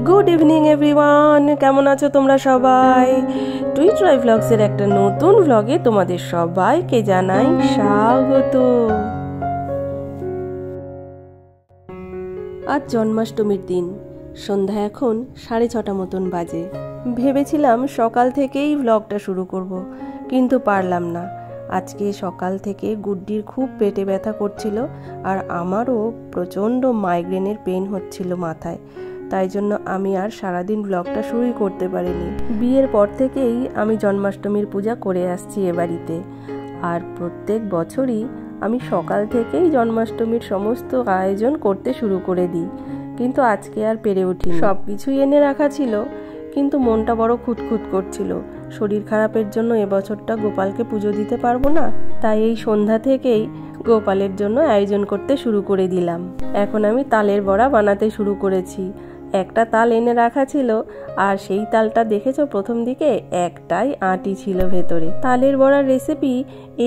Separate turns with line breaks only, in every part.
Good evening everyone, কেমন আছো তোমরা সবাই? টুইট্রয় ভ্লগসের একটা নতুন ভ্লগে তোমাদের সবাইকে জানাই স্বাগত। আজ জন্মাষ্টমীর দিন, সন্ধ্যা এখন 6:30 মতন বাজে। ভেবেছিলাম সকাল থেকেই ভ্লগটা শুরু করব, কিন্তু পারলাম না। আজকে সকাল থেকে গুড্ডির খুব পেটে ব্যথা করছিল, আর আমারও প্রচণ্ড মাইগ্রেনের পেন হচ্ছিল মাথায়। তাই জন্য আমি আর সারাদিন ব্লগটা শুরুই করতে পারিনি। বিয়ের পর থেকেই আমি জন্মাষ্টমীর পূজা করে আসছি এ বাড়িতে, আর প্রত্যেক বছরই আমি সকাল থেকেই জন্মাষ্টমীর সমস্ত আয়োজন করতে শুরু করে দিই, কিন্তু আজকে আর পেরে উঠি। সব কিছুই এনে রাখা ছিল, কিন্তু মনটা বড় খুঁতখুত করছিল। শরীর খারাপের জন্য এবছরটা গোপালকে পুজো দিতে পারবো না, তাই এই সন্ধ্যা থেকেই গোপালের জন্য আয়োজন করতে শুরু করে দিলাম। এখন আমি তালের বড়া বানাতে শুরু করেছি। একটা তাল এনে রাখা ছিল, আর সেই তালটা দেখেছো প্রথম দিকে একটাই আঁটি ছিল ভেতরে। তালের বড়ার রেসিপি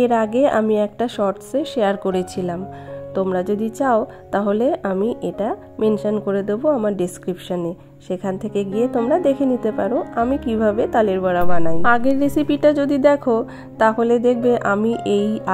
এর আগে আমি একটা শর্টসে শেয়ার করেছিলাম। তোমরা যদি চাও তাহলে আমি এটা মেনশন করে দেবো আমার ডেসক্রিপশনে, সেখান থেকে গিয়ে তোমরা দেখে নিতে পারো আমি কিভাবে তালের বড়া বানাই। আগের রেসিপিটা যদি দেখো তাহলে দেখবে আমি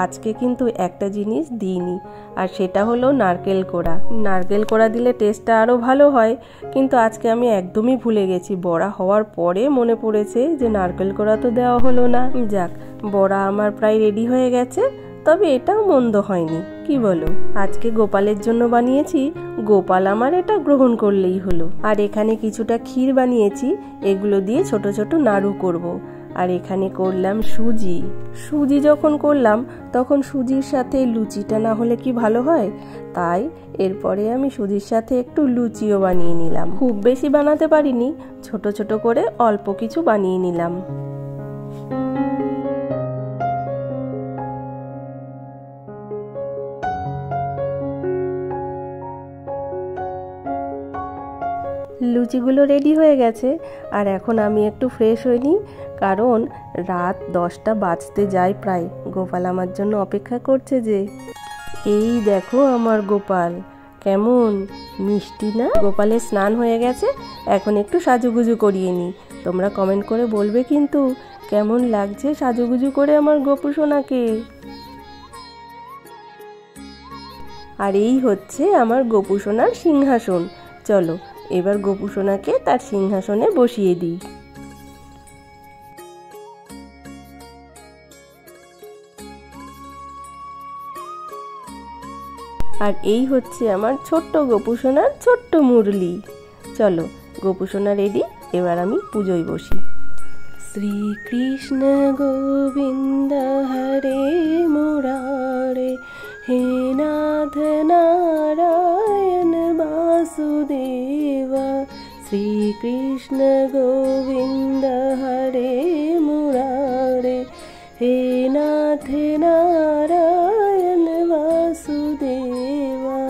আজকে কিন্তু একটা জিনিস দিইনি, আর সেটা হলো নারকেল কোড়া। নারকেল কোড়া দিলে টেস্টটা আরও ভালো হয়, কিন্তু আজকে আমি একদমই ভুলে গেছি। বড়া হওয়ার পরে মনে পড়েছে যে নারকেল কোড়া তো দেওয়া হলো না। যাক, বড়া আমার প্রায় রেডি হয়ে গেছে, তবে এটাও মন্দ হয়নি, কি বলো? আজকে গোপালের জন্য বানিয়েছি, গোপাল আমার এটা গ্রহণ করলেই হলো। আর এখানে কিছুটা ক্ষীর বানিয়েছি, এগুলো দিয়ে ছোট ছোট নাড়ু করব। আর এখানে করলাম সুজি যখন করলাম তখন সুজির সাথে লুচিটা না হলে কি ভালো হয়, তাই এরপরে আমি সুজির সাথে একটু লুচিও বানিয়ে নিলাম। খুব বেশি বানাতে পারিনি, ছোট ছোট করে অল্প কিছু বানিয়ে নিলাম। লুচিগুলো রেডি হয়ে গেছে, আর এখন আমি একটু ফ্রেশ হয়ে নিই, কারণ রাত 10টা বাজতে যায় প্রায়। গোপাল আমার জন্য অপেক্ষা করছে যে। এই দেখো আমার গোপাল, কেমন মিষ্টি না? গোপালের স্নান হয়ে গেছে, এখন একটু সাজুগুজু করিয়ে নিই। তোমরা কমেন্ট করে বলবে কিন্তু কেমন লাগছে সাজুগুজু করে আমার গোপু সোনাকে। আর এই হচ্ছে আমার গোপু সোনার সিংহাসন। চলো এবার গোপু সোনাকে তার সিংহাসনে বসিয়ে দিই। আর এই হচ্ছে আমার ছোট্ট গোপু সোনার ছোট্ট মুরলি। চলো গোপু সোনা রেডি, এবার আমি পুজোয় বসি। শ্রীকৃষ্ণ গোবিন্দ হরে মুরারে, হে নাথ নারায়ণ বাসুদেবা। শ্রীকৃষ্ণ গোবিন্দ হরে মুরারে, হে নাথ নারায়ণ বাসুদেবা।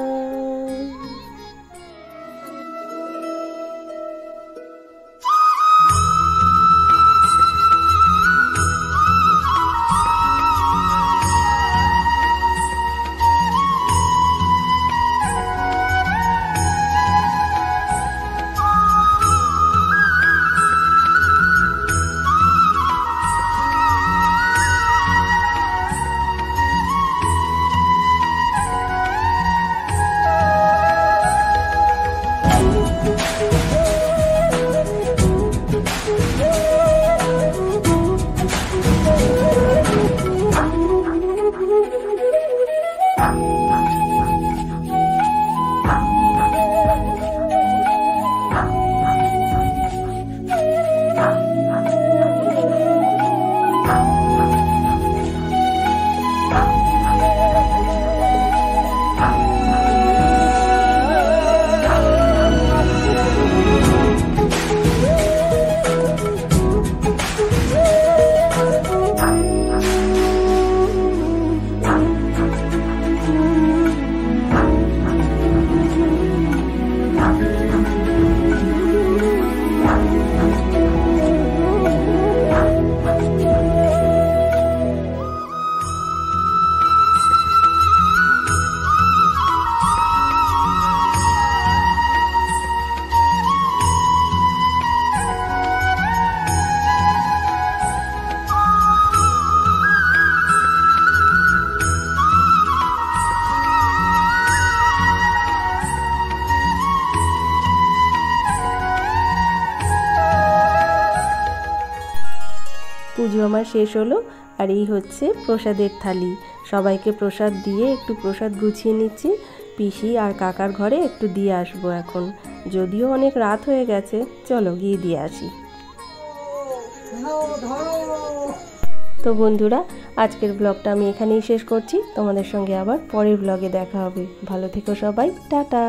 পুজো আমার শেষ হলো। আর এই হচ্ছে প্রসাদের থালি। সবাইকে প্রসাদ দিয়ে একটু প্রসাদ গুছিয়ে নিচ্ছি। পিসি আর কাকার ঘরে একটু দিয়ে আসবো এখন, যদিও অনেক রাত হয়ে গেছে। চলো গিয়ে দিয়ে আসি। তো বন্ধুরা, আজকের ব্লগটা আমি এখানেই শেষ করছি। তোমাদের সঙ্গে আবার পরের ব্লগে দেখা হবে। ভালো থেকো সবাই, টাটা।